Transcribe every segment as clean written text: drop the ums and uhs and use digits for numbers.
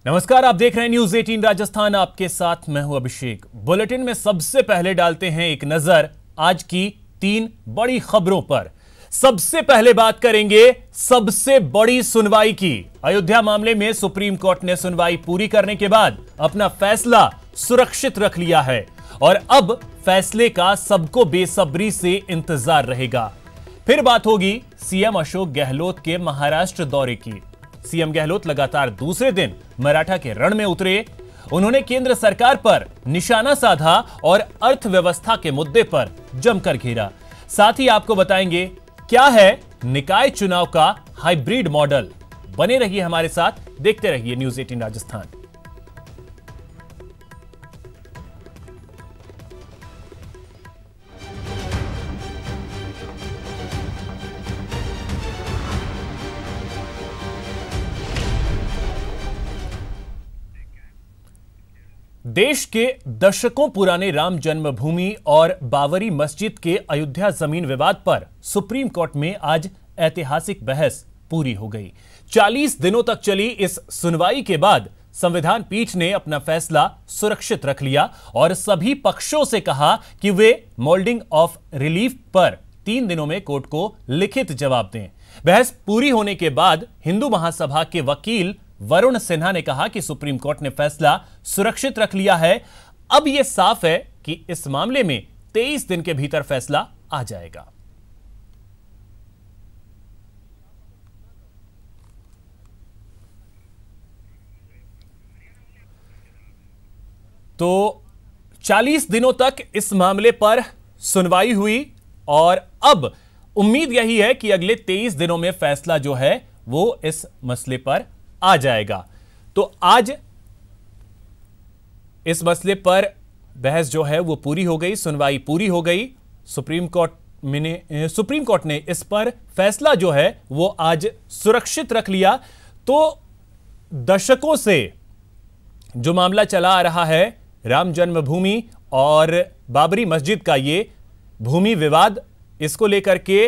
नमस्कार, आप देख रहे हैं न्यूज 18 राजस्थान। आपके साथ मैं हूं अभिषेक। बुलेटिन में सबसे पहले डालते हैं एक नजर आज की 3 बड़ी खबरों पर। सबसे पहले बात करेंगे सबसे बड़ी सुनवाई की। अयोध्या मामले में सुप्रीम कोर्ट ने सुनवाई पूरी करने के बाद अपना फैसला सुरक्षित रख लिया है और अब फैसले का सबको बेसब्री से इंतजार रहेगा। फिर बात होगी सीएम अशोक गहलोत के महाराष्ट्र दौरे की। सीएम गहलोत लगातार दूसरे दिन मराठा के रण में उतरे। उन्होंने केंद्र सरकार पर निशाना साधा और अर्थव्यवस्था के मुद्दे पर जमकर घेरा। साथ ही आपको बताएंगे क्या है निकाय चुनाव का हाइब्रिड मॉडल। बने रहिए हमारे साथ, देखते रहिए न्यूज 18 राजस्थान। देश के दशकों पुराने राम जन्मभूमि और बाबरी मस्जिद के अयोध्या जमीन विवाद पर सुप्रीम कोर्ट में आज ऐतिहासिक बहस पूरी हो गई। 40 दिनों तक चली इस सुनवाई के बाद संविधान पीठ ने अपना फैसला सुरक्षित रख लिया और सभी पक्षों से कहा कि वे मोल्डिंग ऑफ रिलीफ पर 3 दिनों में कोर्ट को लिखित जवाब दें। बहस पूरी होने के बाद हिंदू महासभा के वकील वरुण सिन्हा ने कहा कि सुप्रीम कोर्ट ने फैसला सुरक्षित रख लिया है। अब यह साफ है कि इस मामले में 23 दिन के भीतर फैसला आ जाएगा। तो 40 दिनों तक इस मामले पर सुनवाई हुई और अब उम्मीद यही है कि अगले 23 दिनों में फैसला जो है वो इस मसले पर आ जाएगा। तो आज इस मसले पर बहस जो है वो पूरी हो गई, सुनवाई पूरी हो गई। सुप्रीम कोर्ट ने इस पर फैसला जो है वो आज सुरक्षित रख लिया। तो दशकों से जो मामला चला आ रहा है राम जन्मभूमि और बाबरी मस्जिद का, ये भूमि विवाद, इसको लेकर के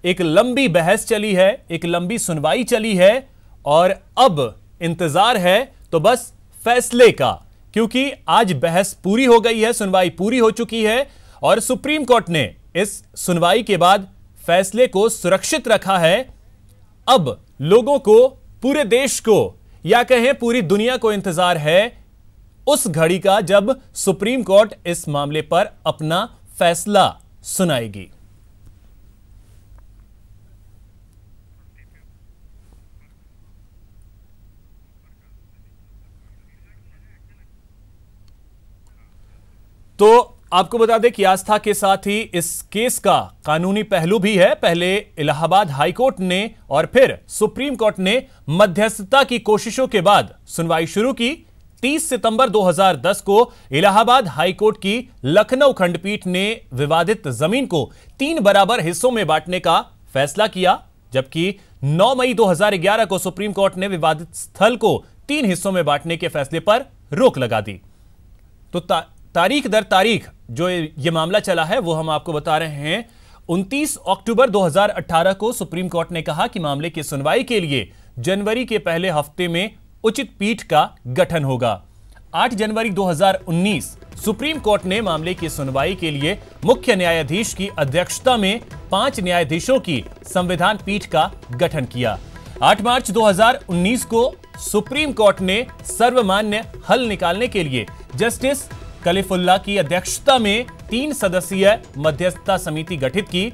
एक लंबी बहस चली है, एक लंबी सुनवाई चली है और अब इंतजार है तो बस फैसले का, क्योंकि आज बहस पूरी हो गई है, सुनवाई पूरी हो चुकी है और सुप्रीम कोर्ट ने इस सुनवाई के बाद फैसले को सुरक्षित रखा है। अब लोगों को, पूरे देश को या कहें पूरी दुनिया को इंतजार है उस घड़ी का जब सुप्रीम कोर्ट इस मामले पर अपना फैसला सुनाएगी। तो आपको बता दें कि आस्था के साथ ही इस केस का कानूनी पहलू भी है। पहले इलाहाबाद हाई कोर्ट ने और फिर सुप्रीम कोर्ट ने मध्यस्थता की कोशिशों के बाद सुनवाई शुरू की। 30 सितंबर 2010 को इलाहाबाद हाई कोर्ट की लखनऊ खंडपीठ ने विवादित जमीन को 3 बराबर हिस्सों में बांटने का फैसला किया, जबकि 9 मई 2011 को सुप्रीम कोर्ट ने विवादित स्थल को 3 हिस्सों में बांटने के फैसले पर रोक लगा दी। तो तारीख दर तारीख जो ये मामला चला है वो हम आपको बता रहे हैं। 29 अक्टूबर 2018 को सुप्रीम कोर्ट ने कहा कि मामले की सुनवाई के लिए जनवरी के पहले हफ्ते में उचित पीठ का गठन होगा। 8 जनवरी 2019 सुप्रीम कोर्ट ने मामले की सुनवाई के लिए मुख्य न्यायाधीश की अध्यक्षता में 5 न्यायाधीशों की संविधान पीठ का गठन किया। 8 मार्च 2019 को सुप्रीम कोर्ट ने सर्वमान्य हल निकालने के लिए जस्टिस कलीफुल्ला की अध्यक्षता में 3 सदस्यीय मध्यस्थता समिति गठित की।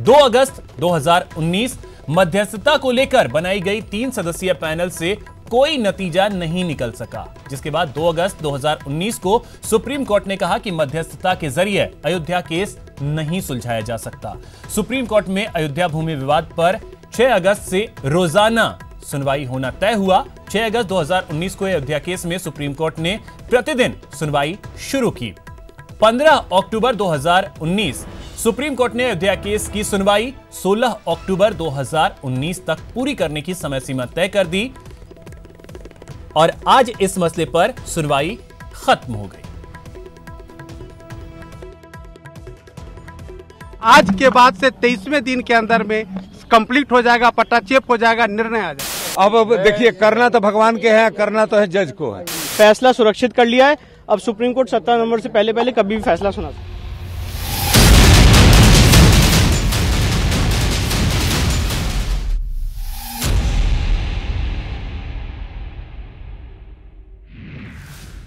2 अगस्त 2019 मध्यस्थता को लेकर बनाई गई 3 सदस्यीय पैनल से कोई नतीजा नहीं निकल सका, जिसके बाद 2 अगस्त 2019 को सुप्रीम कोर्ट ने कहा कि मध्यस्थता के जरिए अयोध्या केस नहीं सुलझाया जा सकता। सुप्रीम कोर्ट में अयोध्या भूमि विवाद पर 6 अगस्त से रोजाना सुनवाई होना तय हुआ। 6 अगस्त 2019 को अयोध्या केस में सुप्रीम कोर्ट ने प्रतिदिन सुनवाई शुरू की। 15 अक्टूबर 2019 सुप्रीम कोर्ट ने अयोध्या केस की सुनवाई 16 अक्टूबर 2019 तक पूरी करने की समय सीमा तय कर दी और आज इस मसले पर सुनवाई खत्म हो गई। आज के बाद से 23वें दिन के अंदर में कंप्लीट हो जाएगा, पट्टा चेप हो जाएगा, निर्णय आ जाएगा। अब देखिए, करना तो भगवान के है, करना तो है जज को है। फैसला सुरक्षित कर लिया है। अब सुप्रीम कोर्ट 17 नवंबर से पहले कभी भी फैसला सुना सकता है।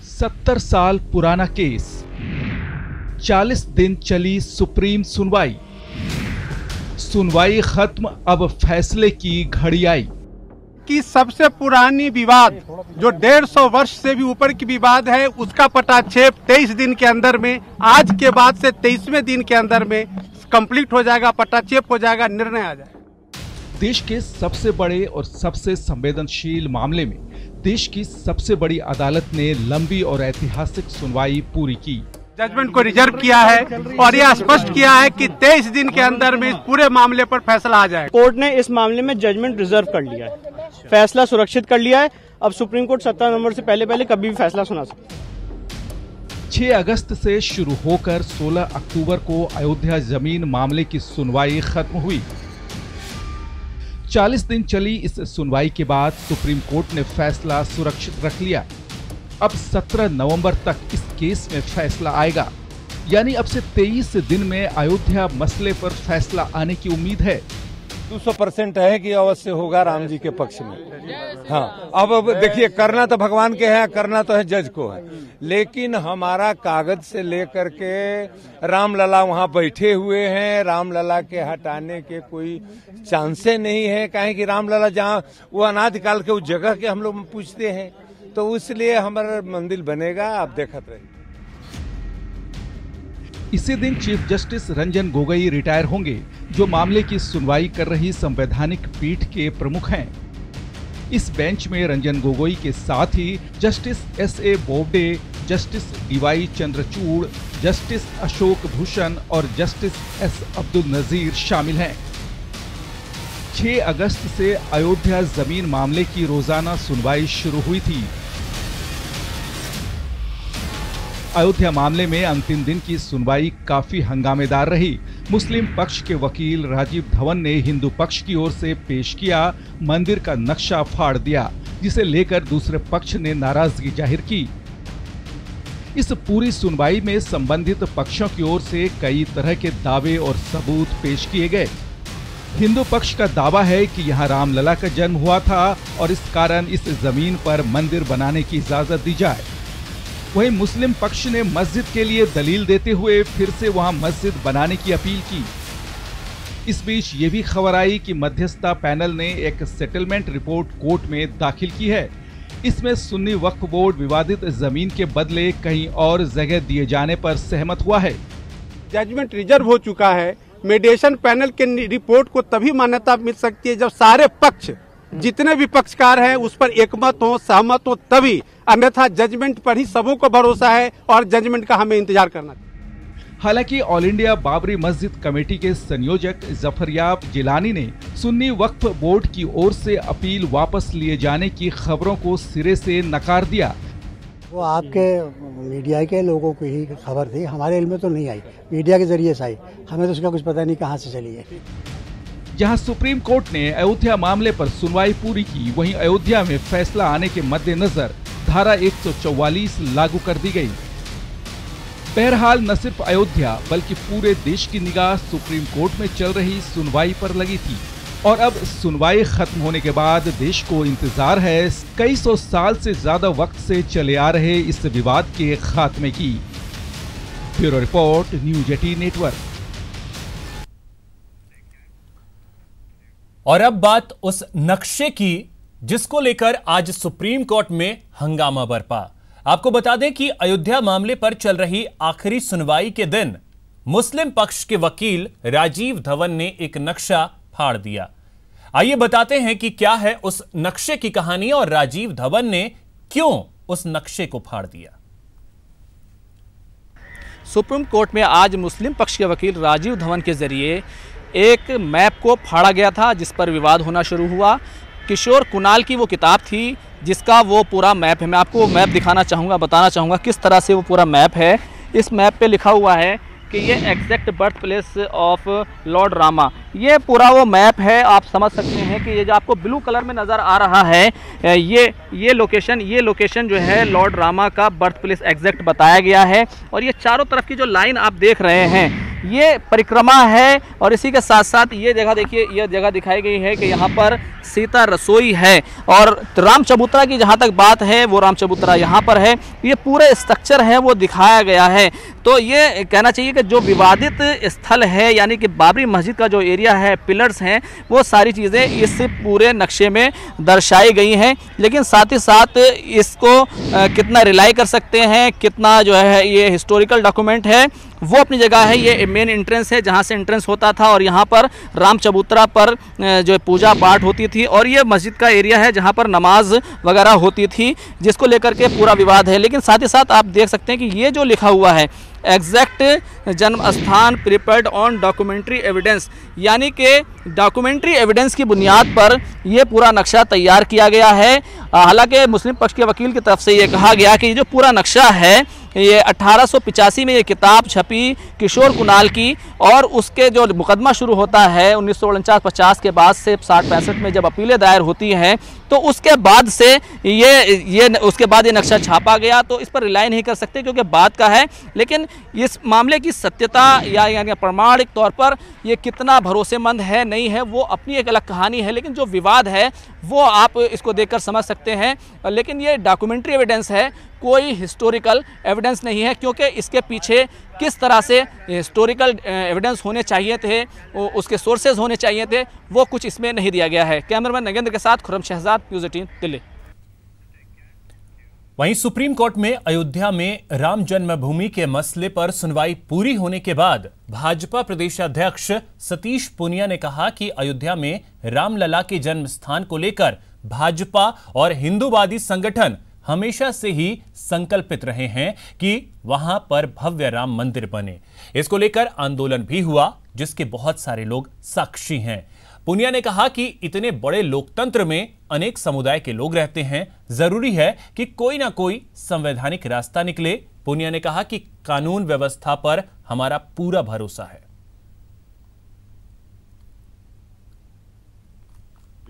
सत्तर साल पुराना केस, 40 दिन चली सुप्रीम सुनवाई। सुनवाई खत्म, अब फैसले की घड़ी आई। कि सबसे पुरानी विवाद जो 150 वर्ष से भी ऊपर की विवाद है, उसका पटाक्षेप 23 दिन के अंदर में, आज के बाद से 23वें दिन के अंदर में कंप्लीट हो जाएगा, पटाक्षेप हो जाएगा, निर्णय आ जाएगा। देश के सबसे बड़े और सबसे संवेदनशील मामले में देश की सबसे बड़ी अदालत ने लंबी और ऐतिहासिक सुनवाई पूरी की। जजमेंट को रिजर्व किया है और यह स्पष्ट किया है कि 23 दिन के अंदर में इस पूरे मामले पर फैसला आ जाएगा। कोर्ट ने इस मामले में जजमेंट रिजर्व कर लिया है, फैसला सुरक्षित कर लिया है। अब सुप्रीम कोर्ट 17 नवंबर से पहले कभी भी फैसला सुना सकता है। 6 अगस्त से शुरू होकर 16 अक्टूबर को अयोध्या जमीन मामले की सुनवाई खत्म हुई। 40 दिन चली इस सुनवाई के बाद सुप्रीम कोर्ट ने फैसला सुरक्षित रख लिया। अब 17 नवंबर तक इस केस में फैसला आएगा, यानी अब से 23 दिन में अयोध्या मसले पर फैसला आने की उम्मीद है। 200% है कि अवश्य होगा राम जी के पक्ष में। हाँ, अब देखिए, करना तो भगवान के है, करना तो है जज को है। लेकिन हमारा कागज से लेकर के रामलला वहाँ बैठे हुए हैं, रामलला के हटाने के कोई चांसे नहीं है। काहे कि रामलला जहाँ वो अनादिकाल के उस जगह के हम लोग पूछते हैं, तो इसलिए हमारा मंदिर बनेगा। आप देखते रहिए। इसी दिन chief justice Ranjan Gogoi retire होंगे, जो मामले की सुनवाई कर रही संवैधानिक पीठ के प्रमुख हैं। इस बेंच में रंजन गोगोई के साथ ही justice S.A. Bobde, justice D.Y. Chandrachud, justice Ashok Bhushan और जस्टिस S. अब्दुल नजीर शामिल हैं। 6 अगस्त से अयोध्या जमीन मामले की रोजाना सुनवाई शुरू हुई थी। अयोध्या मामले में अंतिम दिन की सुनवाई काफी हंगामेदार रही। मुस्लिम पक्ष के वकील राजीव धवन ने हिंदू पक्ष की ओर से पेश किया मंदिर का नक्शा फाड़ दिया, जिसे लेकर दूसरे पक्ष ने नाराजगी जाहिर की। इस पूरी सुनवाई में संबंधित पक्षों की ओर से कई तरह के दावे और सबूत पेश किए गए। हिंदू पक्ष का दावा है कि यहाँ रामलला का जन्म हुआ था और इस कारण इस जमीन पर मंदिर बनाने की इजाजत दी जाए। वहीं मुस्लिम पक्ष ने मस्जिद के लिए दलील देते हुए फिर से वहां मस्जिद बनाने की अपील की। इस बीच ये भी खबर आई कि मध्यस्थता पैनल ने एक सेटलमेंट रिपोर्ट कोर्ट में दाखिल की है। इसमें सुन्नी वक्फ बोर्ड विवादित जमीन के बदले कहीं और जगह दिए जाने पर सहमत हुआ है। जजमेंट रिजर्व हो चुका है। मीडिएशन पैनल के रिपोर्ट को तभी मान्यता मिल सकती है जब सारे पक्ष, जितने भी पक्षकार हैं, उस पर एकमत हो, सहमत हो, तभी। अन्यथा जजमेंट पर ही सबों को भरोसा है और जजमेंट का हमें इंतजार करना चाहिए। हालांकि ऑल इंडिया बाबरी मस्जिद कमेटी के संयोजक जफरयाब जिलानी ने सुन्नी वक्फ बोर्ड की ओर से अपील वापस लिए जाने की खबरों को सिरे से नकार दिया। वो आपके मीडिया के लोगों की ही खबर थी, हमारे इल्म में तो नहीं आई, मीडिया के जरिए से आई। हमें तो उसका कुछ पता नहीं कहाँ से चली है। जहां सुप्रीम कोर्ट ने अयोध्या मामले पर सुनवाई पूरी की, वहीं अयोध्या में फैसला आने के मद्देनजर धारा 144 लागू कर दी गई। बहरहाल न सिर्फ अयोध्या बल्कि पूरे देश की निगाह सुप्रीम कोर्ट में चल रही सुनवाई पर लगी थी और अब सुनवाई खत्म होने के बाद देश को इंतजार है कई सौ साल से ज्यादा वक्त से चले आ रहे इस विवाद के खात्मे की। Bureau report, news 18 network. और अब बात उस नक्शे की जिसको लेकर आज सुप्रीम कोर्ट में हंगामा बरपा। आपको बता दें कि अयोध्या मामले पर चल रही आखिरी सुनवाई के दिन मुस्लिम पक्ष के वकील राजीव धवन ने एक नक्शा फाड़ दिया। आइए बताते हैं कि क्या है उस नक्शे की कहानी और राजीव धवन ने क्यों उस नक्शे को फाड़ दिया। सुप्रीम कोर्ट में आज मुस्लिम पक्ष के वकील राजीव धवन के जरिए एक मैप को फाड़ा गया था, जिस पर विवाद होना शुरू हुआ। किशोर कुणाल की वो किताब थी जिसका वो पूरा मैप है। मैं आपको वो मैप दिखाना चाहूँगा, बताना चाहूँगा किस तरह से वो पूरा मैप है। इस मैप पे लिखा हुआ है कि ये exact birth place of Lord Rama, ये पूरा वो मैप है। आप समझ सकते हैं कि ये जो आपको ब्लू कलर में नज़र आ रहा है ये लोकेशन जो है लॉर्ड रामा का बर्थ प्लेस एग्जैक्ट बताया गया है। और ये चारों तरफ की जो लाइन आप देख रहे हैं ये परिक्रमा है। और इसी के साथ साथ ये जगह देखिए, ये जगह दिखाई गई है कि यहाँ पर सीता रसोई है। और राम चबूतरा की जहाँ तक बात है वो राम चबूतरा यहाँ पर है। ये पूरे स्ट्रक्चर है वो दिखाया गया है। तो ये कहना चाहिए कि जो विवादित स्थल है यानी कि बाबरी मस्जिद का जो एरिया है, पिलर्स हैं, वो सारी चीज़ें इस पूरे नक्शे में दर्शाई गई हैं। लेकिन साथ ही साथ इसको कितना रिलाई कर सकते हैं, कितना जो है ये हिस्टोरिकल डॉक्यूमेंट है, वो अपनी जगह है। ये मेन एंट्रेंस है जहाँ से एंट्रेंस होता था और यहाँ पर राम चबूतरा पर जो पूजा पाठ होती थी। और ये मस्जिद का एरिया है जहाँ पर नमाज वगैरह होती थी, जिसको लेकर के पूरा विवाद है। लेकिन साथ ही साथ आप देख सकते हैं कि ये जो लिखा हुआ है एग्जैक्ट जन्म स्थान प्रिपेयर्ड ऑन डॉक्यूमेंट्री एविडेंस, यानी कि डॉक्यूमेंट्री एविडेंस की बुनियाद पर ये पूरा नक्शा तैयार किया गया है। हालांकि मुस्लिम पक्ष के वकील की तरफ से ये कहा गया कि ये जो पूरा नक्शा है ये 1885 में ये किताब छपी किशोर कुणाल की, और उसके जो मुकदमा शुरू होता है 1949-50 के बाद से 60-65 में जब अपीलें दायर होती हैं, तो उसके बाद से उसके बाद ये नक्शा छापा गया। तो इस पर रिलाई नहीं कर सकते क्योंकि बात का है। लेकिन इस मामले की सत्यता यानी प्रमाणिक तौर पर ये कितना भरोसेमंद है नहीं है वो अपनी एक अलग कहानी है। लेकिन जो विवाद है वो आप इसको देखकर समझ सकते हैं। लेकिन ये डॉक्यूमेंट्री एविडेंस है, कोई हिस्टोरिकल एविडेंस नहीं है, क्योंकि इसके पीछे किस तरह से हिस्टोरिकल एविडेंस होने चाहिए थे, उसके सोर्सेज होने चाहिए थे, वो कुछ इसमें नहीं दिया गया है। कैमरामैन नगेंद्र के साथ खुर्रम शहजाद, न्यूज़ 18 दिल्ली। वहीं सुप्रीम कोर्ट में अयोध्या में राम जन्मभूमि के मसले पर सुनवाई पूरी होने के बाद भाजपा प्रदेशाध्यक्ष सतीश पूनिया ने कहा कि अयोध्या में रामलला के जन्म स्थान को लेकर भाजपा और हिंदूवादी संगठन हमेशा से ही संकल्पित रहे हैं कि वहां पर भव्य राम मंदिर बने। इसको लेकर आंदोलन भी हुआ जिसके बहुत सारे लोग साक्षी हैं। पूनिया ने कहा कि इतने बड़े लोकतंत्र में अनेक समुदाय के लोग रहते हैं, जरूरी है कि कोई ना कोई संवैधानिक रास्ता निकले। पूनिया ने कहा कि कानून व्यवस्था पर हमारा पूरा भरोसा है।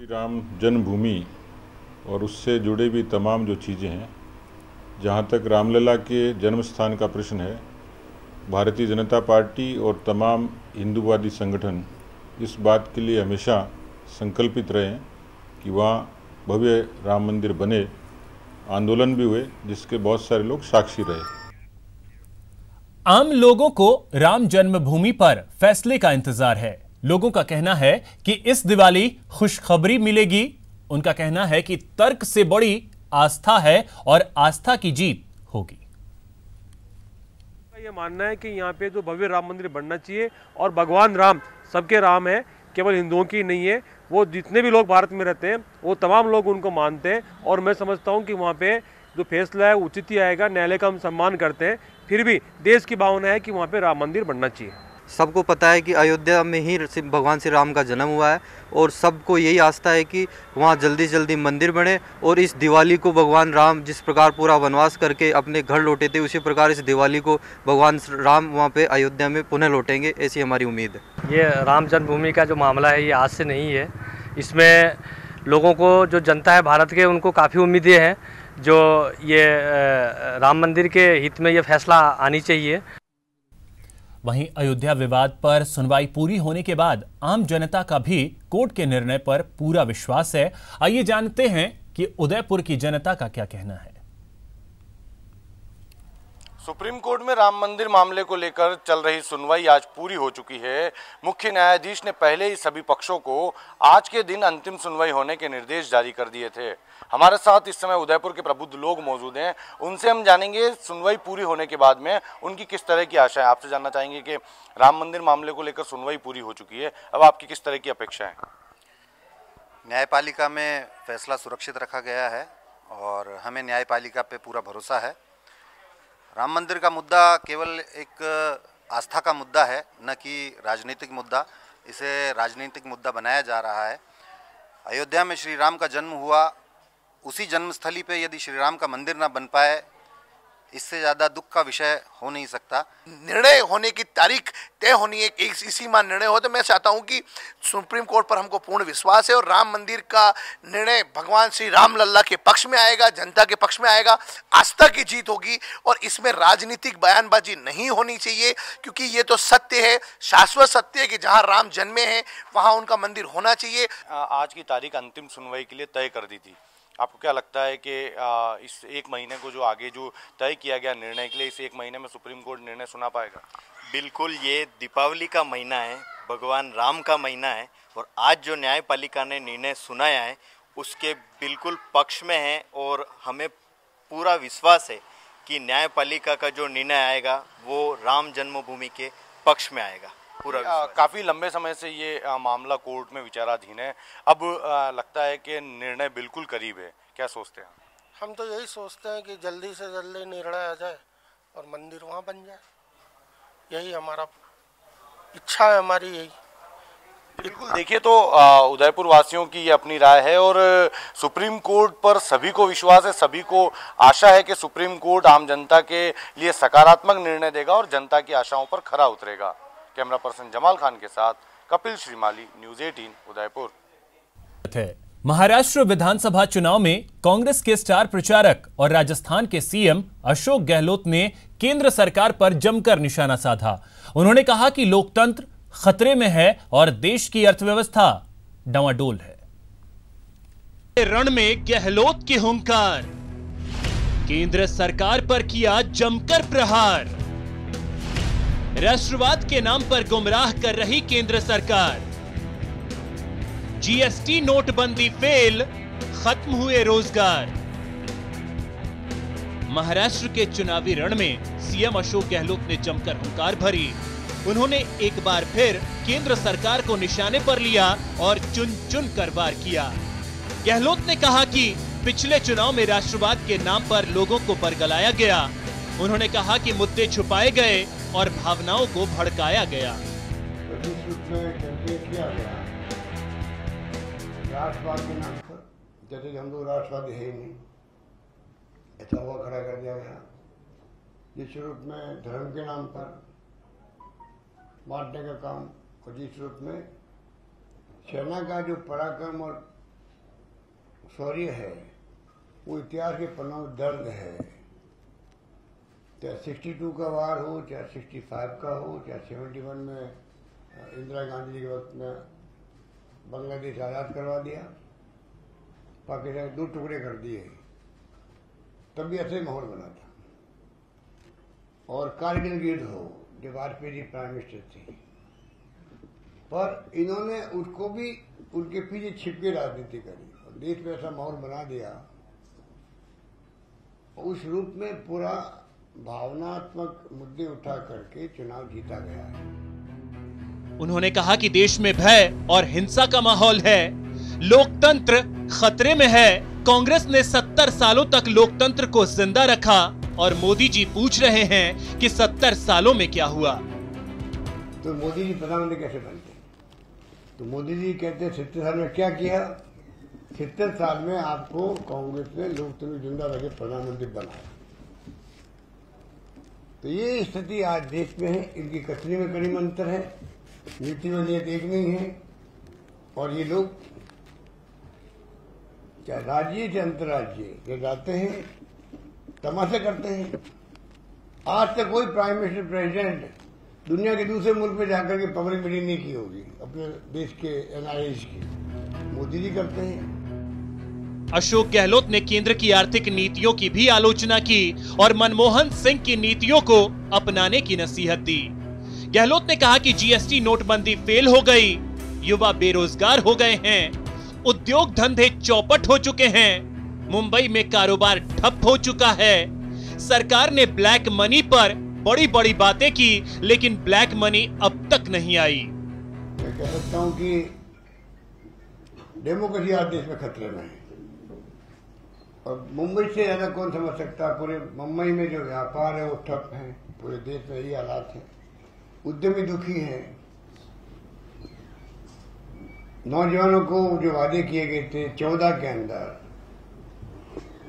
राम जन्मभूमि और उससे जुड़े भी तमाम जो चीज़ें हैं, जहाँ तक रामलला के जन्म स्थान का प्रश्न है, भारतीय जनता पार्टी और तमाम हिंदूवादी संगठन इस बात के लिए हमेशा संकल्पित रहे हैं कि वहाँ भव्य राम मंदिर बने। आंदोलन भी हुए जिसके बहुत सारे लोग साक्षी रहे। आम लोगों को राम जन्मभूमि पर फैसले का इंतजार है। लोगों का कहना है कि इस दिवाली खुशखबरी मिलेगी। उनका कहना है कि तर्क से बड़ी आस्था है और आस्था की जीत होगी। ये मानना है कि यहाँ पे जो भव्य राम मंदिर बनना चाहिए, और भगवान राम सबके राम है, केवल हिंदुओं की नहीं है। वो जितने भी लोग भारत में रहते हैं वो तमाम लोग उनको मानते हैं। और मैं समझता हूँ कि वहाँ पे जो फैसला है उचित ही आएगा। न्यायालय का हम सम्मान करते हैं, फिर भी देश की भावना है कि वहाँ पे राम मंदिर बनना चाहिए। सबको पता है कि अयोध्या में ही भगवान श्री राम का जन्म हुआ है, और सबको यही आस्था है कि वहाँ जल्दी से जल्दी मंदिर बने। और इस दिवाली को भगवान राम जिस प्रकार पूरा वनवास करके अपने घर लौटे थे, उसी प्रकार इस दिवाली को भगवान राम वहाँ पे अयोध्या में पुनः लौटेंगे, ऐसी हमारी उम्मीद है। ये राम जन्मभूमि का जो मामला है ये आज से नहीं है। इसमें लोगों को, जो जनता है भारत के, उनको काफ़ी उम्मीदें हैं। जो ये राम मंदिर के हित में ये फैसला आनी चाहिए। वहीं अयोध्या विवाद पर सुनवाई पूरी होने के बाद आम जनता का भी कोर्ट के निर्णय पर पूरा विश्वास है। आइए जानते हैं कि उदयपुर की जनता का क्या कहना है। सुप्रीम कोर्ट में राम मंदिर मामले को लेकर चल रही सुनवाई आज पूरी हो चुकी है। मुख्य न्यायाधीश ने पहले ही सभी पक्षों को आज के दिन अंतिम सुनवाई होने के निर्देश जारी कर दिए थे। हमारे साथ इस समय उदयपुर के प्रबुद्ध लोग मौजूद हैं, उनसे हम जानेंगे सुनवाई पूरी होने के बाद में उनकी किस तरह की आशा है। आपसे जानना चाहेंगे कि राम मंदिर मामले को लेकर सुनवाई पूरी हो चुकी है, अब आपकी किस तरह की अपेक्षा है? न्यायपालिका में फैसला सुरक्षित रखा गया है और हमें न्यायपालिका पे पूरा भरोसा है। राम मंदिर का मुद्दा केवल एक आस्था का मुद्दा है, न कि राजनीतिक मुद्दा। इसे राजनीतिक मुद्दा बनाया जा रहा है। अयोध्या में श्री राम का जन्म हुआ, उसी जन्मस्थली पे यदि श्री राम का मंदिर ना बन पाए इससे ज़्यादा दुख का विषय हो नहीं सकता। निर्णय होने की तारीख तय होनी है, एक इसी माह निर्णय हो। तो मैं चाहता हूं कि सुप्रीम कोर्ट पर हमको पूर्ण विश्वास है और राम मंदिर का निर्णय भगवान श्री राम लल्ला के पक्ष में आएगा, जनता के पक्ष में आएगा, आस्था की जीत होगी और इसमें राजनीतिक बयानबाजी नहीं होनी चाहिए, क्योंकि ये तो सत्य है, शाश्वत सत्य है कि जहां राम जन्मे हैं वहां उनका मंदिर होना चाहिए। आज की तारीख अंतिम सुनवाई के लिए तय कर दी थी। आपको क्या लगता है कि इस एक महीने को जो आगे जो तय किया गया निर्णय के लिए, इस एक महीने में सुप्रीम कोर्ट निर्णय सुना पाएगा? बिल्कुल, ये दीपावली का महीना है, भगवान राम का महीना है और आज जो न्यायपालिका ने निर्णय सुनाया है उसके बिल्कुल पक्ष में है और हमें पूरा विश्वास है कि न्यायपालिका का जो निर्णय आएगा वो राम जन्मभूमि के पक्ष में आएगा। काफी लंबे समय से ये मामला कोर्ट में विचाराधीन है, अब लगता है कि निर्णय बिल्कुल करीब है, क्या सोचते हैं? हम तो यही सोचते हैं कि जल्दी से जल्दी निर्णय आ जाए और मंदिर वहाँ बन जाए, यही हमारा इच्छा है, हमारी यही। बिल्कुल, देखिए तो उदयपुर वासियों की ये अपनी राय है और सुप्रीम कोर्ट पर सभी को विश्वास है, सभी को आशा है कि सुप्रीम कोर्ट आम जनता के लिए सकारात्मक निर्णय देगा और जनता की आशाओं पर खरा उतरेगा। कैमरा पर्सन जमाल खान के साथ कपिल श्रीमाली, न्यूज़ 18 उदयपुर। महाराष्ट्र विधानसभा चुनाव में कांग्रेस के स्टार प्रचारक और राजस्थान के सीएम अशोक गहलोत ने केंद्र सरकार पर जमकर निशाना साधा। उन्होंने कहा कि लोकतंत्र खतरे में है और देश की अर्थव्यवस्था डावाडोल है। रण में गहलोत के हुंकार, केंद्र सरकार पर किया जमकर प्रहार। राष्ट्रवाद के नाम पर गुमराह कर रही केंद्र सरकार, जीएसटी नोटबंदी फेल, खत्म हुए रोजगार। महाराष्ट्र के चुनावी रण में सीएम अशोक गहलोत ने जमकर हुंकार भरी। उन्होंने एक बार फिर केंद्र सरकार को निशाने पर लिया और चुन चुन कर वार किया। गहलोत ने कहा कि पिछले चुनाव में राष्ट्रवाद के नाम पर लोगों को बरगलाया गया। उन्होंने कहा कि मुद्दे छुपाए गए और भावनाओं को भड़काया गया। राष्ट्रवाद के नाम पर, जैसे कि हम लोग राष्ट्रवादी है ही नहीं, ऐसा हुआ खड़ा कर दिया गया। जिस रूप में धर्म के नाम पर बांटने का काम और जिस रूप में सेना का जो पराक्रम और शौर्य है वो इतिहास के पन्नों में दर्ज है। चाहे 62 का वार हो, चाहे 65 का हो, चाहे 71 में इंदिरा गांधी जी के वक्त में बांग्लादेश आज़ाद करवा दिया, पाकिस्तान 2 टुकड़े कर दिए, तब भी ऐसे माहौल बना था। और कारगिल युद्ध हो, जब वाजपेयी जी प्राइम मिनिस्टर थे, पर इन्होंने उसको भी उनके पीछे छिप के राजनीति करी और देश में ऐसा माहौल बना दिया। उस रूप में पूरा भावनात्मक मुद्दे उठा करके चुनाव जीता गया है। उन्होंने कहा कि देश में भय और हिंसा का माहौल है, लोकतंत्र खतरे में है। कांग्रेस ने 70 सालों तक लोकतंत्र को जिंदा रखा और मोदी जी पूछ रहे हैं कि 70 सालों में क्या हुआ। तो मोदी जी प्रधानमंत्री कैसे बनते? तो मोदी जी कहते 70 साल में क्या किया? 70 साल में आपको कांग्रेस ने लोकतंत्र जिंदा रखे प्रधानमंत्री बनाया। तो ये स्थिति आज देश में है। इनकी कथनी में कड़ी अंतर है, नीति में ये एक नहीं है। और ये लोग चाहे राज्य चाहे अंतर्राज्यीय ये जाते हैं, तमाशा करते हैं। आज तक कोई प्राइम मिनिस्टर प्रेसिडेंट दुनिया के दूसरे मुल्क में जाकर के पब्लिक मीटिंग नहीं की होगी अपने देश के एनआरआईज की। मोदी जी करते हैं। अशोक गहलोत ने केंद्र की आर्थिक नीतियों की भी आलोचना की और मनमोहन सिंह की नीतियों को अपनाने की नसीहत दी। गहलोत ने कहा कि जीएसटी नोटबंदी फेल हो गई, युवा बेरोजगार हो गए हैं, उद्योग धंधे चौपट हो चुके हैं, मुंबई में कारोबार ठप हो चुका है। सरकार ने ब्लैक मनी पर बड़ी बड़ी बातें की, लेकिन ब्लैक मनी अब तक नहीं आई। मैं कह सकता हूं कि डेमोक्रेसी आज देश में खतरे में है और मुंबई से ज्यादा कौन समझ सकता। पूरे मुंबई में जो व्यापार है वो ठप है, पूरे देश में यही हालात है। उद्यमी दुखी हैं। नौजवानों को जो वादे किए गए थे 14 के अंदर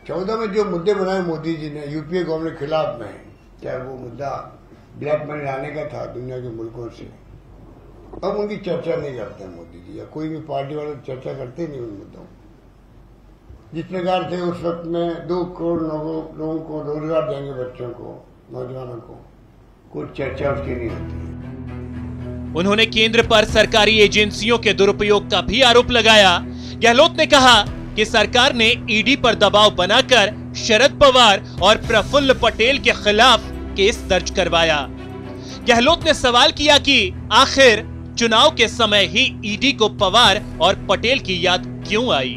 14 में जो मुद्दे बनाए मोदी जी ने यूपीए गवर्नमेंट के खिलाफ में, चाहे वो मुद्दा ब्लैक मनी लाने का था दुनिया के मुल्कों से, अब उनकी चर्चा नहीं करते हैं मोदी जी, या कोई भी पार्टी वाले चर्चा करते नहीं उन मुद्दों। जिस प्रकार से उस वक्त में 2 करोड़ लोगों को रोजगार देंगे, बच्चों को, नौजवानों को, कोई चर्चा उसकी नहीं होती। उन्होंने केंद्र पर सरकारी एजेंसियों के दुरुपयोग का भी आरोप लगाया। गहलोत ने कहा कि सरकार ने ईडी पर दबाव बनाकर शरद पवार और प्रफुल्ल पटेल के खिलाफ केस दर्ज करवाया। गहलोत ने सवाल किया कि आखिर चुनाव के समय ही ईडी को पवार और पटेल की याद क्यों आई।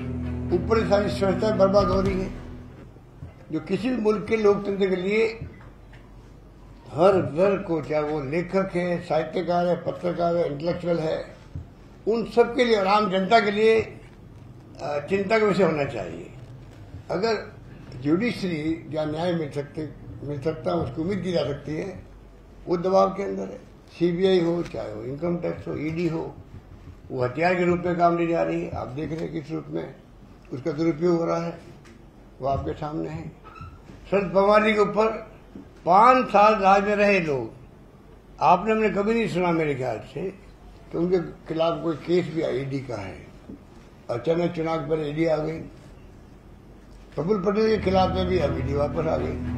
ऊपर सारी संस्थाएं बर्बाद हो रही है, जो किसी भी मुल्क के लोकतंत्र के लिए हर वर्ग को, चाहे वो लेखक है, साहित्यकार है, पत्रकार है, इंटेलेक्चुअल है, उन सब के लिए और आम जनता के लिए चिंता का विषय होना चाहिए। अगर जुडिशरी या न्याय मिल सकता है, उसकी उम्मीद की जा सकती है, वो दबाव के अंदर है। सीबीआई हो, चाहे वो इनकम टैक्स हो, ईडी हो, वो हथियार के रूप में काम ली जा रही है। आप देख रहे हैं किस रूप में उसका दुरुपयोग हो रहा है, वो आपके सामने है। शरद पवार जी के ऊपर 5 साल राज में रहे लोग, आपने हमने कभी नहीं सुना मेरे ख्याल से कि उनके खिलाफ कोई केस भी ईडी का है। अचानक चुनाव पर ईडी आ गई, प्रफुल्ल पटेल के खिलाफ में भी अब ईडी वापस आ गई।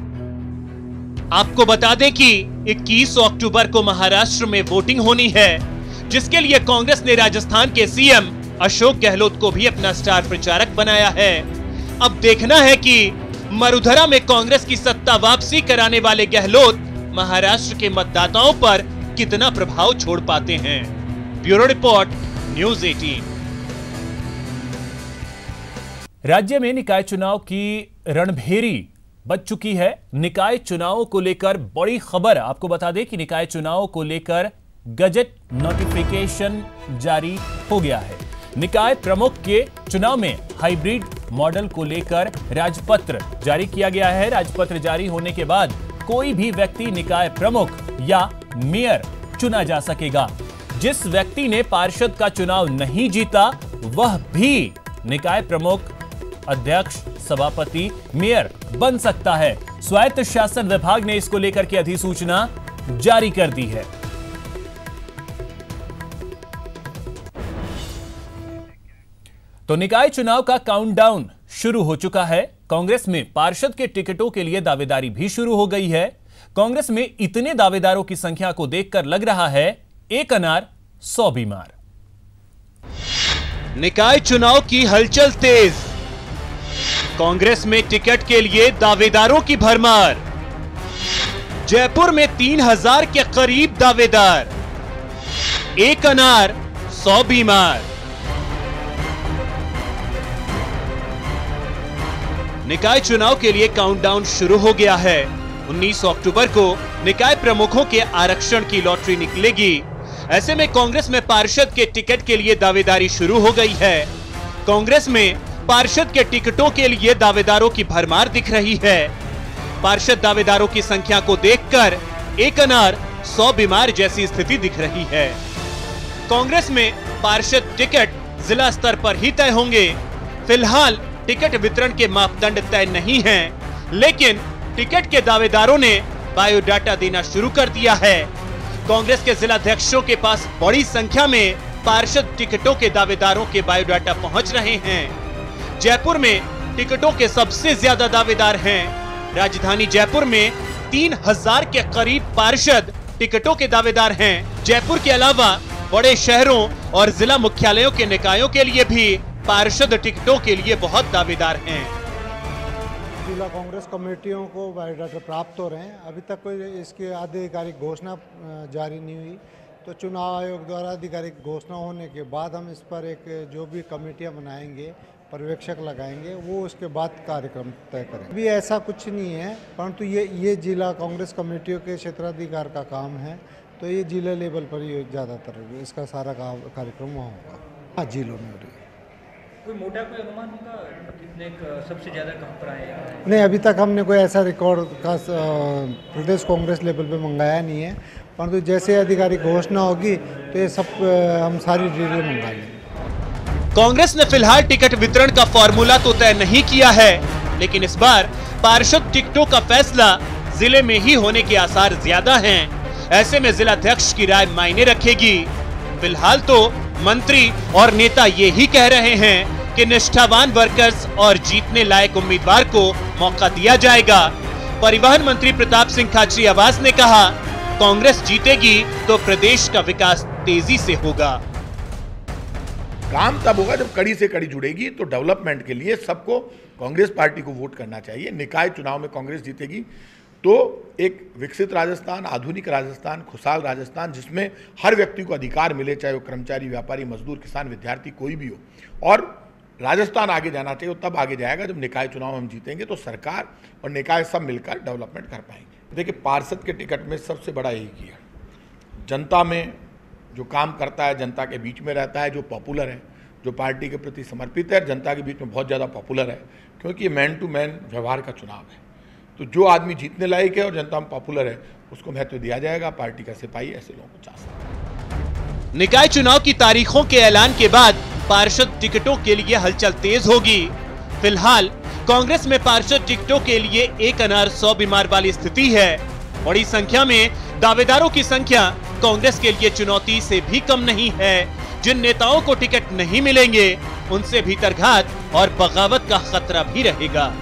आपको बता दें कि 21 अक्टूबर को महाराष्ट्र में वोटिंग होनी है, जिसके लिए कांग्रेस ने राजस्थान के सीएम अशोक गहलोत को भी अपना स्टार प्रचारक बनाया है। अब देखना है कि मरुधरा में कांग्रेस की सत्ता वापसी कराने वाले गहलोत महाराष्ट्र के मतदाताओं पर कितना प्रभाव छोड़ पाते हैं। Bureau report, news 18। राज्य में निकाय चुनाव की रणभेरी बज चुकी है। निकाय चुनावों को लेकर बड़ी खबर आपको बता दें कि निकाय चुनावों को लेकर गजट नोटिफिकेशन जारी हो गया है। निकाय प्रमुख के चुनाव में हाइब्रिड मॉडल को लेकर राजपत्र जारी किया गया है। राजपत्र जारी होने के बाद कोई भी व्यक्ति निकाय प्रमुख या मेयर चुना जा सकेगा। जिस व्यक्ति ने पार्षद का चुनाव नहीं जीता वह भी निकाय प्रमुख, अध्यक्ष, सभापति, मेयर बन सकता है। स्वायत्त शासन विभाग ने इसको लेकर के अधिसूचना जारी कर दी है। तो निकाय चुनाव का काउंटडाउन शुरू हो चुका है। कांग्रेस में पार्षद के टिकटों के लिए दावेदारी भी शुरू हो गई है। कांग्रेस में इतने दावेदारों की संख्या को देखकर लग रहा है एक अनार 100 बीमार। निकाय चुनाव की हलचल तेज, कांग्रेस में टिकट के लिए दावेदारों की भरमार। जयपुर में 3000 के करीब दावेदार, एक अनार 100 बीमार। निकाय चुनाव के लिए काउंटडाउन शुरू हो गया है। 19 अक्टूबर को निकाय प्रमुखों के आरक्षण की लॉटरी निकलेगी। ऐसे में कांग्रेस में पार्षद के टिकट के लिए दावेदारी शुरू हो गई है। कांग्रेस में पार्षद के टिकटों के लिए दावेदारों की भरमार दिख रही है। पार्षद दावेदारों की संख्या को देखकर एक अनार 100 बीमार जैसी स्थिति दिख रही है। कांग्रेस में पार्षद टिकट जिला स्तर पर ही तय होंगे। फिलहाल टिकट वितरण के मापदंड तय नहीं हैं, लेकिन टिकट के दावेदारों ने बायोडाटा देना शुरू कर दिया है। कांग्रेस के जिलाध्यक्षों के पास बड़ी संख्या में पार्षद टिकटों के दावेदारों के बायोडाटा पहुंच रहे हैं। जयपुर में टिकटों के सबसे ज्यादा दावेदार हैं। राजधानी जयपुर में 3000 के करीब पार्षद टिकटों के दावेदार हैं। जयपुर के अलावा बड़े शहरों और जिला मुख्यालयों के निकायों के लिए भी पार्षद टिकटों के लिए बहुत दावेदार हैं। जिला कांग्रेस कमेटियों को बायोडाटा प्राप्त हो रहे हैं। अभी तक कोई इसकी आधिकारिक घोषणा जारी नहीं हुई, तो चुनाव आयोग द्वारा आधिकारिक घोषणा होने के बाद हम इस पर एक जो भी कमेटियां बनाएंगे, पर्यवेक्षक लगाएंगे, वो उसके बाद कार्यक्रम तय करेंगे। अभी ऐसा कुछ नहीं है, परंतु ये जिला कांग्रेस कमेटियों के क्षेत्राधिकार का काम है, तो ये जिला लेवल पर ही ज़्यादातर इसका सारा कार्यक्रम वहाँ होगा। हाँ, जिलों में हो रही है। कोई मोटा कोई अनुमान होगा कितने सबसे ज़्यादा कहाँ पर आए? नहीं, अभी तक हमने कोई ऐसा रिकॉर्ड का प्रदेश कांग्रेस लेवल पे मंगाया नहीं है, परंतु जैसे आधिकारिक घोषणा होगी तो ये सब हम सारी डिटेल मंगा लेंगे। कांग्रेस ने फिलहाल टिकट वितरण का फॉर्मूला तो तय नहीं किया है, लेकिन इस बार पार्षद टिकटों का फैसला जिले में ही होने के आसार ज्यादा हैं। ऐसे में जिलाध्यक्ष की राय मायने रखेगी। फिलहाल तो मंत्री और नेता ये ही कह रहे हैं कि निष्ठावान वर्कर्स और जीतने लायक उम्मीदवार को मौका दिया जाएगा। परिवहन मंत्री प्रताप सिंह खाचरियावास ने कहा, कांग्रेस जीतेगी तो प्रदेश का विकास तेजी से होगा। काम तब होगा जब कड़ी से कड़ी जुड़ेगी, तो डेवलपमेंट के लिए सबको कांग्रेस पार्टी को वोट करना चाहिए। निकाय चुनाव में कांग्रेस जीतेगी तो एक विकसित राजस्थान, आधुनिक राजस्थान, खुशहाल राजस्थान, जिसमें हर व्यक्ति को अधिकार मिले, चाहे वो कर्मचारी, व्यापारी, मजदूर, किसान, विद्यार्थी कोई भी हो। और राजस्थान आगे जाना चाहिए, तब आगे जाएगा जब निकाय चुनाव हम जीतेंगे, तो सरकार और निकाय सब मिलकर डेवलपमेंट कर पाएंगे। देखिए, पार्षद के टिकट में सबसे बड़ा यही किया, जनता में जो काम करता है, जनता के बीच में रहता है, जो पॉपुलर है, जो पार्टी के प्रति समर्पित है, जनता के बीच में बहुत ज़्यादा पॉपुलर है, क्योंकि ये मैन टू मैन व्यवहार का चुनाव है। तो जो आदमी जीतने लायक है और जनता में पॉपुलर है, उसको महत्व दिया जाएगा। पार्टी का सिपाही ऐसे लोगों को चाह सकता है। निकाय चुनाव की तारीखों के ऐलान के बाद पार्षद टिकटों के लिए हलचल तेज होगी। फिलहाल कांग्रेस में पार्षद टिकटों के लिए एक अनार 100 बीमार वाली स्थिति है। बड़ी संख्या में दावेदारों की संख्या कांग्रेस के लिए चुनौती से भी कम नहीं है। जिन नेताओं को टिकट नहीं मिलेंगे, उनसे भीतरघात और बगावत का खतरा भी रहेगा।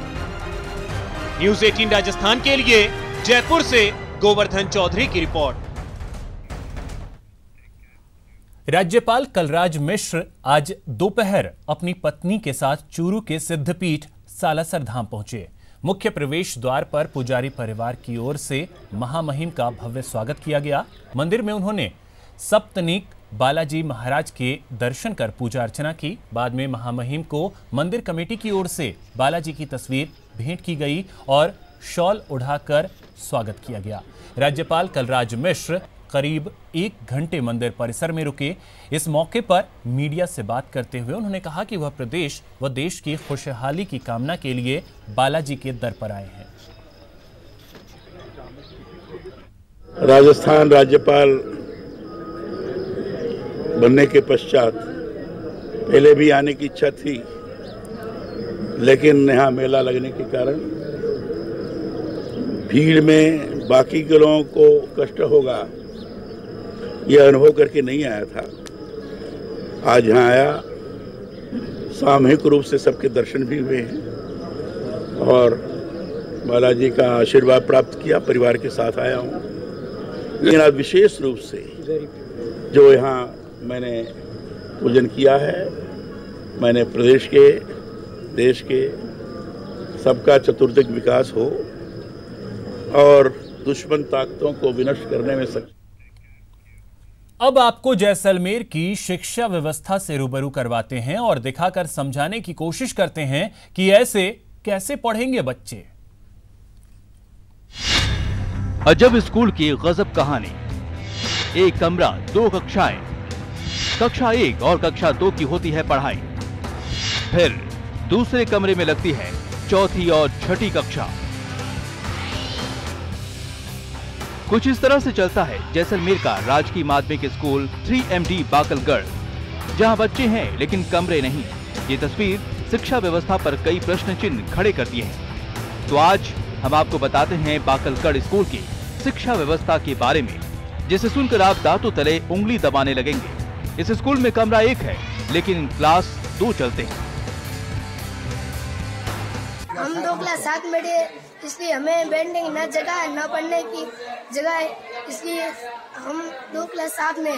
न्यूज़ 18 राजस्थान के लिए जयपुर से गोवर्धन चौधरी की रिपोर्ट। राज्यपाल कलराज मिश्र आज दोपहर अपनी पत्नी के साथ चूरू के सिद्धपीठ सालासर धाम पहुंचे। मुख्य प्रवेश द्वार पर पुजारी परिवार की ओर से महामहिम का भव्य स्वागत किया गया। मंदिर में उन्होंने सप्तनीक बालाजी महाराज के दर्शन कर पूजा अर्चना की। बाद में महामहिम को मंदिर कमेटी की ओर से बालाजी की तस्वीर भेंट की गई और शॉल उड़ाकर स्वागत किया गया। राज्यपाल कलराज मिश्र करीब 1 घंटे मंदिर परिसर में रुके। इस मौके पर मीडिया से बात करते हुए उन्होंने कहा कि वह प्रदेश व देश की खुशहाली की कामना के लिए बालाजी के दर पर आए हैं। राजस्थान राज्यपाल बनने के पश्चात पहले भी आने की इच्छा थी, लेकिन यहाँ मेला लगने के कारण भीड़ में बाकी के लोगों को कष्ट होगा, यह अनुभव करके नहीं आया था। आज यहाँ आया, सामूहिक रूप से सबके दर्शन भी हुए हैं और बालाजी का आशीर्वाद प्राप्त किया। परिवार के साथ आया हूँ, लेकिन आज विशेष रूप से जो यहाँ मैंने पूजन किया है, मैंने प्रदेश के, देश के सबका चतुर्दिक विकास हो और दुश्मन ताकतों को विनष्ट करने में सक्षम। अब आपको जैसलमेर की शिक्षा व्यवस्था से रूबरू करवाते हैं और दिखाकर समझाने की कोशिश करते हैं कि ऐसे कैसे पढ़ेंगे बच्चे। अजब स्कूल की गजब कहानी। एक कमरा, 2 कक्षाएं। कक्षा 1 और कक्षा 2 की होती है पढ़ाई। फिर दूसरे कमरे में लगती है 4थी और 6ठी कक्षा। कुछ इस तरह से चलता है जैसलमेर का राजकीय माध्यमिक स्कूल 3MD बाकलगढ़, जहां बच्चे हैं लेकिन कमरे नहीं। ये तस्वीर शिक्षा व्यवस्था पर कई प्रश्न चिन्ह खड़े करती है। तो आज हम आपको बताते हैं बाकलगढ़ स्कूल की शिक्षा व्यवस्था के बारे में, जिसे सुनकर आप दांतों तले उंगली दबाने लगेंगे। इस स्कूल में कमरा 1 है, लेकिन क्लास 2 चलते हैं। हम 2 क्लास साथ में थे, इसलिए हमें बैठने की न जगह है न पढ़ने की जगह है, इसलिए हम 2 क्लास साथ में।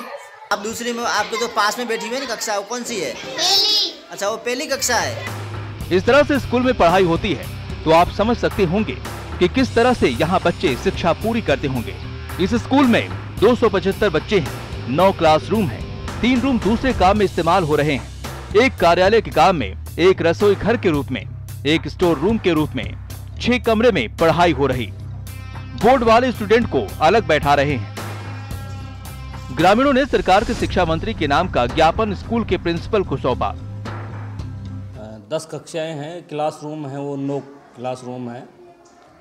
आप दूसरी में, आपके जो पास में बैठी हुई है कक्षा, वो कौन सी है? पहली। अच्छा, वो पहली कक्षा है। इस तरह से स्कूल में पढ़ाई होती है तो आप समझ सकते होंगे कि किस तरह से यहाँ बच्चे शिक्षा पूरी करते होंगे। इस स्कूल में 275 बच्चे हैं, 9 क्लासरूम हैं, 3 रूम दूसरे काम में इस्तेमाल हो रहे हैं, 1 कार्यालय के काम में, 1 रसोई घर के रूप में, 1 स्टोर रूम के रूप में, 6 कमरे में पढ़ाई हो रही। बोर्ड वाले स्टूडेंट को अलग बैठा रहे हैं। ग्रामीणों ने सरकार के शिक्षा मंत्री के नाम का ज्ञापन स्कूल के प्रिंसिपल को सौंपा। 10 कक्षाएं हैं, क्लासरूम हैं वो 9 क्लासरूम हैं,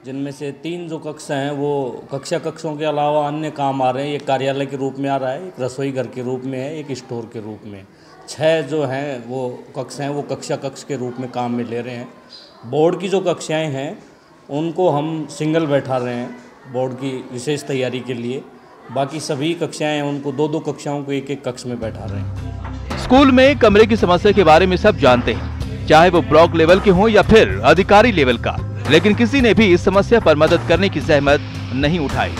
जिनमें से 3 जो कक्षा हैं वो कक्षों के अलावा अन्य काम आ रहे हैं। एक कार्यालय के रूप में आ रहा है, एक रसोई घर के रूप में है, एक स्टोर के रूप में। 6 जो हैं वो कक्षा हैं वो कक्षा के रूप में काम में ले रहे हैं। बोर्ड की जो कक्षाएं हैं उनको हम सिंगल बैठा रहे हैं बोर्ड की विशेष तैयारी के लिए। बाकी सभी कक्षाएं हैं उनको 2-2 कक्षाओं को एक-एक कक्ष में बैठा रहे हैं। स्कूल में कमरे की समस्या के बारे में सब जानते हैं, चाहे वो ब्लॉक लेवल के हो या फिर अधिकारी लेवल का, लेकिन किसी ने भी इस समस्या पर मदद करने की जहमत नहीं उठाई।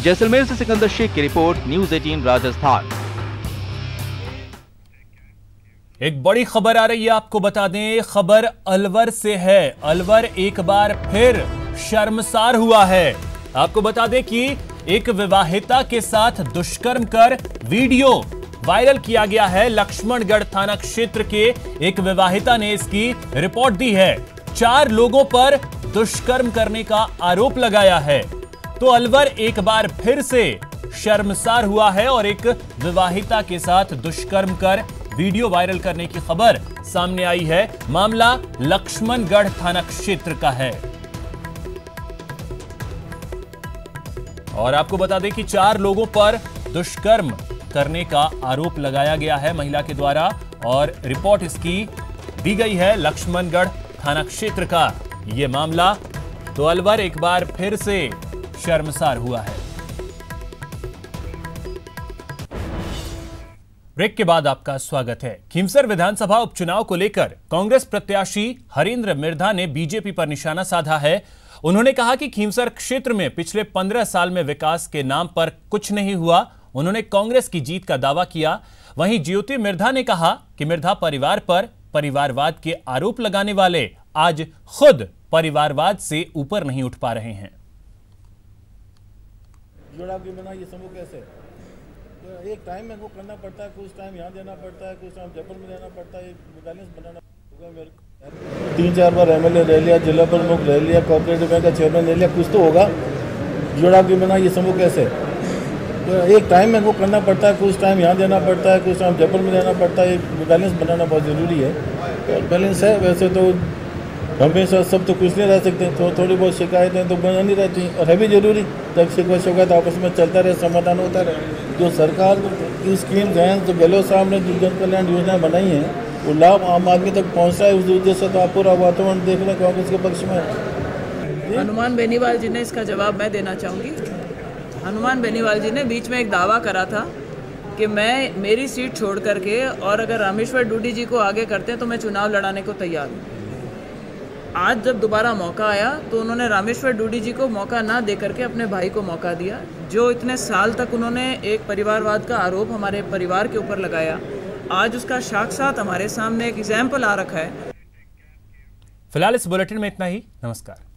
जैसलमेर से सिकंदर शेख की रिपोर्ट, न्यूज़ 18 राजस्थान। एक बड़ी खबर आ रही है, आपको बता दें, खबर अलवर से है। अलवर एक बार फिर शर्मसार हुआ है। आपको बता दें कि एक विवाहिता के साथ दुष्कर्म कर वीडियो वायरल किया गया है। लक्ष्मणगढ़ थाना क्षेत्र के एक विवाहिता ने इसकी रिपोर्ट दी है। 4 लोगों पर दुष्कर्म करने का आरोप लगाया है। तो अलवर एक बार फिर से शर्मसार हुआ है और एक विवाहिता के साथ दुष्कर्म कर वीडियो वायरल करने की खबर सामने आई है। मामला लक्ष्मणगढ़ थाना क्षेत्र का है और आपको बता दें कि 4 लोगों पर दुष्कर्म करने का आरोप लगाया गया है महिला के द्वारा और रिपोर्ट इसकी दी गई है लक्ष्मणगढ़ थाना क्षेत्र का यह मामला। तो अलवर एक बार फिर से शर्मसार हुआ है। ब्रेक के बाद आपका स्वागत है। खीमसर विधानसभा उपचुनाव को लेकर कांग्रेस प्रत्याशी हरेंद्र मिर्धा ने बीजेपी पर निशाना साधा है। उन्होंने कहा कि खीमसर क्षेत्र में पिछले 15 साल में विकास के नाम पर कुछ नहीं हुआ। उन्होंने कांग्रेस की जीत का दावा किया। वहीं ज्योति मिर्धा ने कहा कि मिर्धा परिवार पर परिवारवाद के आरोप लगाने वाले आज खुद परिवारवाद से ऊपर नहीं उठ पा रहे हैं। ये समूह कैसे एक टाइम में वो करना पड़ता है, कुछ टाइम यहाँ देना पड़ता है, कुछ टाइम जयपुर में देना पड़ता है, बैलेंस बनाना पड़ेगा। 3-4 बार एमएलए रह लिया, जिला प्रमुख रह लिया, कोऑपरेटिव बैंक का चेयरमैन रह लिया, कुछ तो होगा। जोड़ा के बिना ये समूह कैसे तो एक टाइम में वो करना पड़ता है, कुछ टाइम यहाँ देना पड़ता है, कुछ टाइम जयपुर में देना पड़ता है, बैलेंस बनाना बहुत ज़रूरी है। और बैलेंस है, वैसे तो हमेशा सब तो कुछ नहीं रह सकते, तो थोड़ी बहुत शिकायतें तो बना नहीं रहती और है भी जरूरी। तब शिकायत आपस में चलता रहे, समाधान होता रहे। जो सरकार की स्कीम्स हैं, तो गहलोत साहब ने जो जन कल्याण योजना बनाई है, वो लाभ आम आदमी तक पहुँच रहा है। उस उद्देश्य से तो आप पूरा वातावरण देख रहे हैं कांग्रेस के पक्ष में। हनुमान बेनीवाल जी ने इसका जवाब मैं देना चाहूँगी। हनुमान बेनीवाल जी ने बीच में एक दावा करा था कि मैं मेरी सीट छोड़ करके और अगर रामेश्वर डूडी जी को आगे करते हैं तो मैं चुनाव लड़ाने को तैयार हूँ। आज जब दोबारा मौका आया तो उन्होंने रामेश्वर डूडी जी को मौका ना दे करके अपने भाई को मौका दिया। जो इतने साल तक उन्होंने एक परिवारवाद का आरोप हमारे परिवार के ऊपर लगाया, आज उसका साक्षात हमारे सामने एक एग्जाम्पल आ रखा है। फिलहाल इस बुलेटिन में इतना ही। नमस्कार।